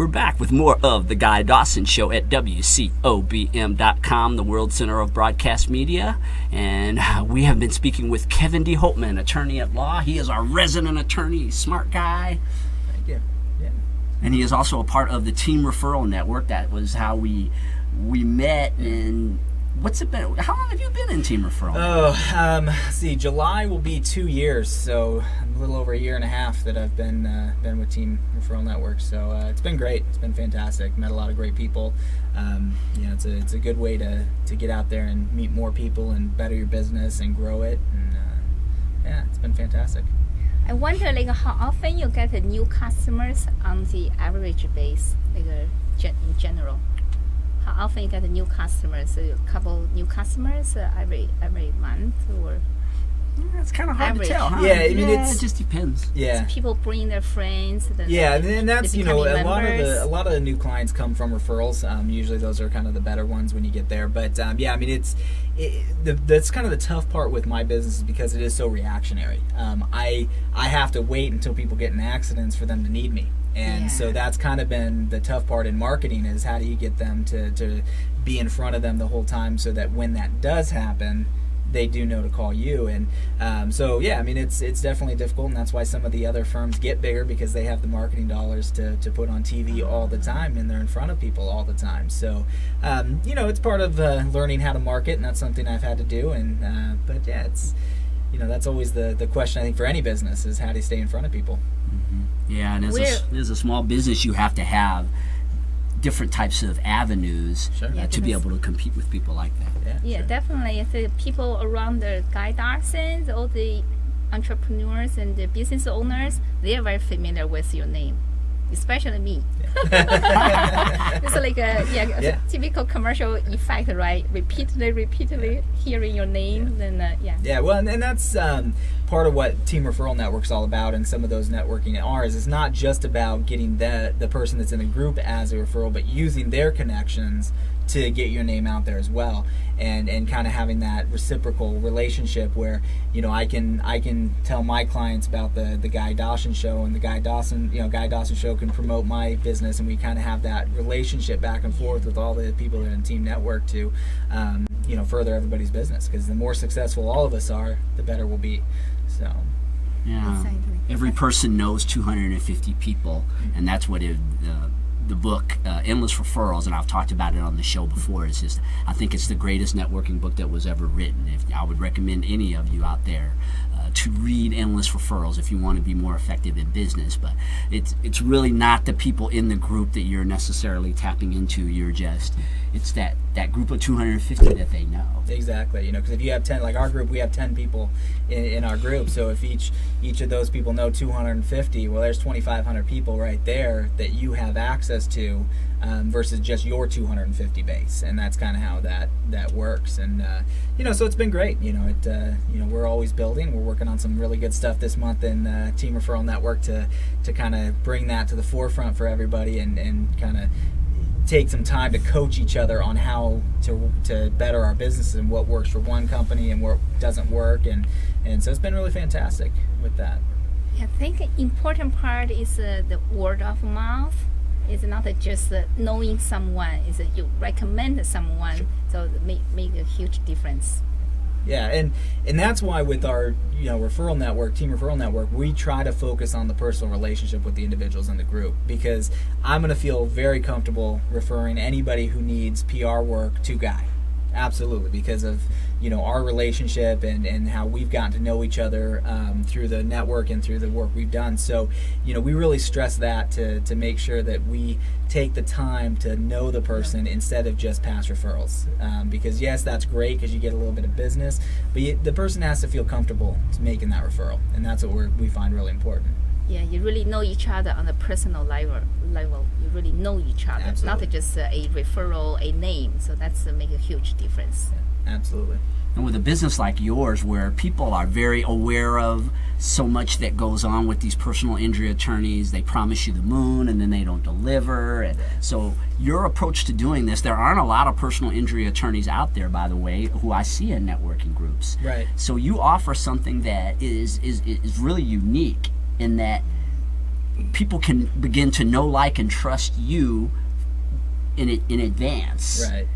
We're back with more of The Guy Dawson Show at WCOBM.com, the World Center of Broadcast Media. And we have been speaking with Kevin D. Holtman, attorney at law. He is our resident attorney, smart guy. Thank you. Yeah. And he is also a part of the Team Referral Network. That was how we met. And what's it been? How long have you been in Team Referral? Let's see, July will be 2 years, so a little over a year and a half that I've been with Team Referral Network. So it's been great. It's been fantastic. Met a lot of great people. It's a good way to get out there and meet more people and better your business and grow it. And it's been fantastic. I wonder, how often you get new customers on the average base, in general. How often you get new customers? A couple new customers every month, or? It's kind of hard to tell, huh? Yeah, I mean, it just depends. Yeah. So people bring their friends. And that's, a lot of the new clients come from referrals. Usually those are kind of the better ones when you get there. But that's kind of the tough part with my business, is because it is so reactionary. I have to wait until people get in accidents for them to need me. And so that's kind of been the tough part in marketing, is how do you get them to be in front of them the whole time, so that when that does happen, they do know to call you. And it's definitely difficult, and that's why some of the other firms get bigger, because they have the marketing dollars to put on TV all the time, and they're in front of people all the time. So it's part of learning how to market, and that's something I've had to do. And that's always the question, I think, for any business, is how do you stay in front of people. Mm-hmm. Yeah, and as a small business, you have to have different types of avenues to be able to compete with people like that. Yeah, sure. Definitely. The people around the Guy Dawson, all the entrepreneurs and the business owners, they are very familiar with your name, especially me. Yeah. It's like a typical commercial effect, right? Repeatedly hearing your name, Yeah, well, and that's part of what Team Referral Network's all about, and some of those networking at ours. It's not just about getting the person that's in the group as a referral, but using their connections to get your name out there as well, and kind of having that reciprocal relationship where I can tell my clients about the Guy Dawson Show, and the Guy Dawson Show can promote my business, and we kind of have that relationship back and forth with all the people that are in Team Network to further everybody's business, because the more successful all of us are, the better we'll be. So every person knows 250 people, and that's what the book Endless Referrals, and I've talked about it on the show before. It's just, I think it's the greatest networking book that was ever written. I would recommend any of you out there to read Endless Referrals if you want to be more effective in business. But it's really not the people in the group that you're necessarily tapping into. It's that group of 250 that they know. Exactly. Because if you have 10, like our group, we have 10 people in our group. So if each of those people know 250, well, there's 2,500 people right there that you have access to, versus just your 250 base. And that's kind of how that works. And so it's been great. We're always building. We're working on some really good stuff this month in Team Referral Network to kind of bring that to the forefront for everybody, and kind of take some time to coach each other on how to better our business, and what works for one company and what doesn't work, and so it's been really fantastic with that. I think an important part is the word of mouth. It's not just knowing someone, it's that you recommend someone, so it make a huge difference. Yeah, and that's why with our referral network, Team Referral Network, we try to focus on the personal relationship with the individuals in the group, because I'm going to feel very comfortable referring anybody who needs PR work to Guy. Absolutely, because of our relationship and how we've gotten to know each other through the network and through the work we've done. So we really stress that to make sure that we take the time to know the person instead of just past referrals, because yes, that's great because you get a little bit of business, but the person has to feel comfortable making that referral, and that's what we find really important. Yeah, you really know each other on a personal level. You really know each other. Absolutely. Not just a referral, a name. So that's make a huge difference. Yeah, absolutely. And with a business like yours, where people are very aware of so much that goes on with these personal injury attorneys, they promise you the moon and then they don't deliver. And so your approach to doing this, there aren't a lot of personal injury attorneys out there, by the way, who I see in networking groups. Right. So you offer something that is really unique, in that people can begin to know, like, and trust you in advance, Right.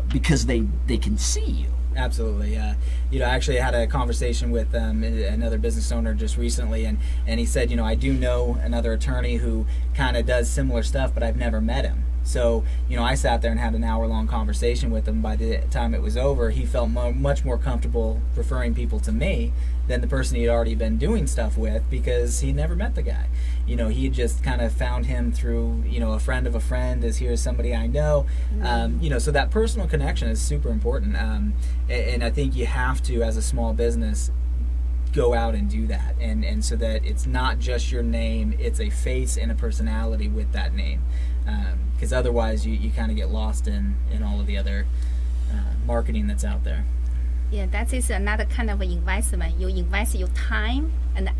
Because they can see you. Absolutely. I actually had a conversation with another business owner just recently, and he said, I do know another attorney who kind of does similar stuff, but I've never met him. So, I sat there and had an hour-long conversation with him. By the time it was over, he felt much more comfortable referring people to me than the person he had already been doing stuff with, because he'd never met the guy. He had just kind of found him through, a friend of a friend, as here's somebody I know. So that personal connection is super important. And I think you have to, as a small business, go out and do that. And so that it's not just your name, it's a face and a personality with that name. Because otherwise you kind of get lost in all of the other marketing that's out there. Yeah, that is another kind of investment. You invest your time and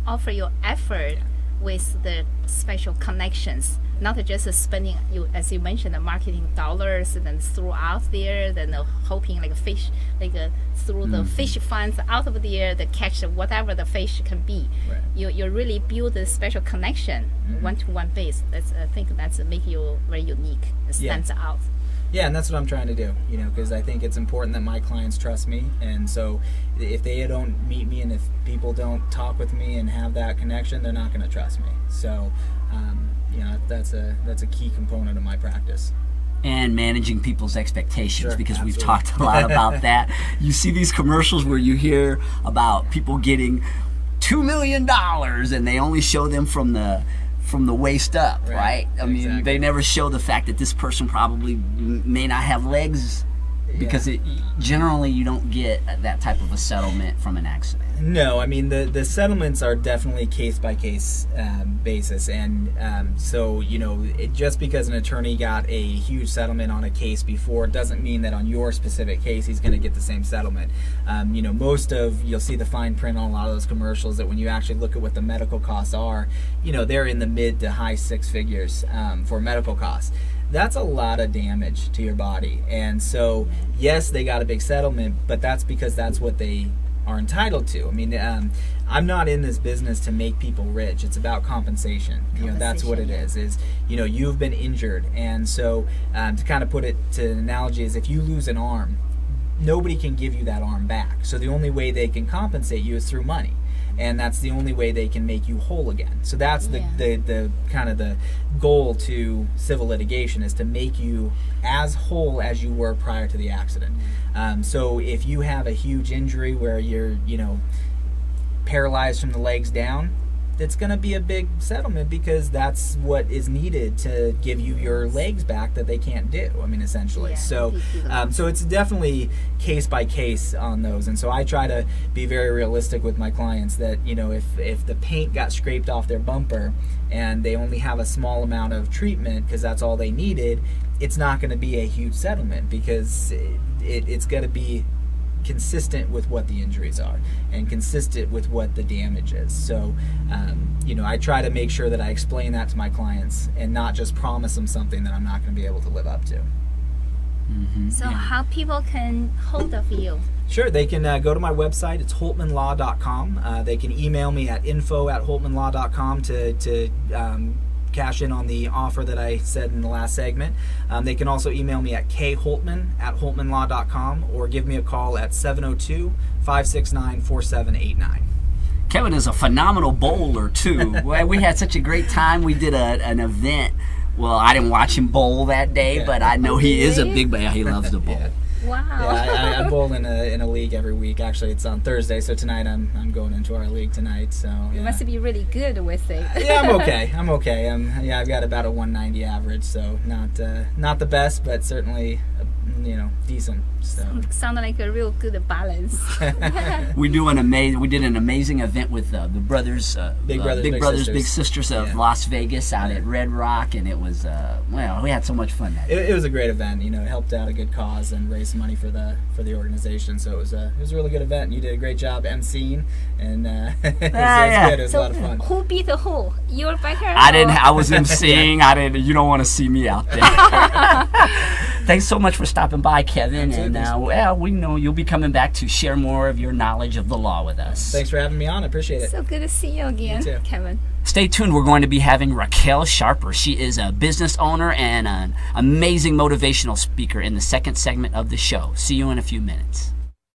offer your effort with the special connections, not just spending, as you mentioned, the marketing dollars and then throw out there, then hoping like a fish, through the fish funds out of there, the catch whatever the fish can be. Right. You really build a special connection, one-to-one base. I think that's make you very unique. It stands out. Yeah, and that's what I'm trying to do, because I think it's important that my clients trust me. And so if they don't meet me and if people don't talk with me and have that connection, they're not going to trust me. So, that's a key component of my practice. And managing people's expectations, Sure, because absolutely. we've talked a lot about that. You see these commercials where you hear about people getting $2 million and they only show them from the waist up, right? I mean, exactly. they never show the fact that this person probably may not have legs, because generally you don't get that type of a settlement from an accident. No, I mean, the settlements are definitely case-by-case basis. And so, just because an attorney got a huge settlement on a case before doesn't mean that on your specific case he's going to get the same settlement. You'll see the fine print on a lot of those commercials that when you actually look at what the medical costs are, they're in the mid to high six figures for medical costs. That's a lot of damage to your body. And so, yes, they got a big settlement, but that's because that's what they are entitled to. I mean, I'm not in this business to make people rich. It's about compensation. That's what it is, you've been injured. And so to kind of put it to an analogy is, if you lose an arm, nobody can give you that arm back. So the only way they can compensate you is through money. And that's the only way they can make you whole again. So that's the kind of the goal to civil litigation, is to make you as whole as you were prior to the accident. So if you have a huge injury where you're, paralyzed from the legs down, it's going to be a big settlement, because that's what is needed to give you your legs back that they can't do. I mean, essentially. So it's definitely case by case on those. And so I try to be very realistic with my clients that, if the paint got scraped off their bumper and they only have a small amount of treatment because that's all they needed, it's not going to be a huge settlement, because it's going to be consistent with what the injuries are and consistent with what the damage is. So, I try to make sure that I explain that to my clients and not just promise them something that I'm not going to be able to live up to. So how people can hold of you? Sure, they can go to my website. It's holtmanlaw.com. They can email me at info@holtmanlaw.com to cash in on the offer that I said in the last segment. They can also email me at kholtman@holtmanlaw.com or give me a call at 702-569-4789. Kevin is a phenomenal bowler, too. We had such a great time. We did an event. Well, I didn't watch him bowl that day, but I know he is a big boy. He loves to bowl. Yeah. Wow. Yeah, I bowl in a league every week. Actually, it's on Thursday, so tonight I'm going into our league tonight. So You must be really good with it. Yeah, I'm okay. I've got about a 190 average, so not the best, but certainly decent. So Sound like a real good balance. We did an amazing event with the brothers, Big Brothers, Big Sisters of Las Vegas out at Red Rock, and it was we had so much fun that day. It was a great event. It helped out a good cause and raised money for the organization. So it was a really good event. You did a great job emceeing, and it was good. It was a lot of fun. Who beat who? You're better. I was emceeing. You don't want to see me out there. Thanks so much for stopping by, Kevin. That's it. And well, we know you'll be coming back to share more of your knowledge of the law with us. Thanks for having me on. I appreciate it. So good to see you again, You too. Kevin. Stay tuned. We're going to be having Raquel Sharper. She is a business owner and an amazing motivational speaker in the second segment of the show. See you in a few minutes.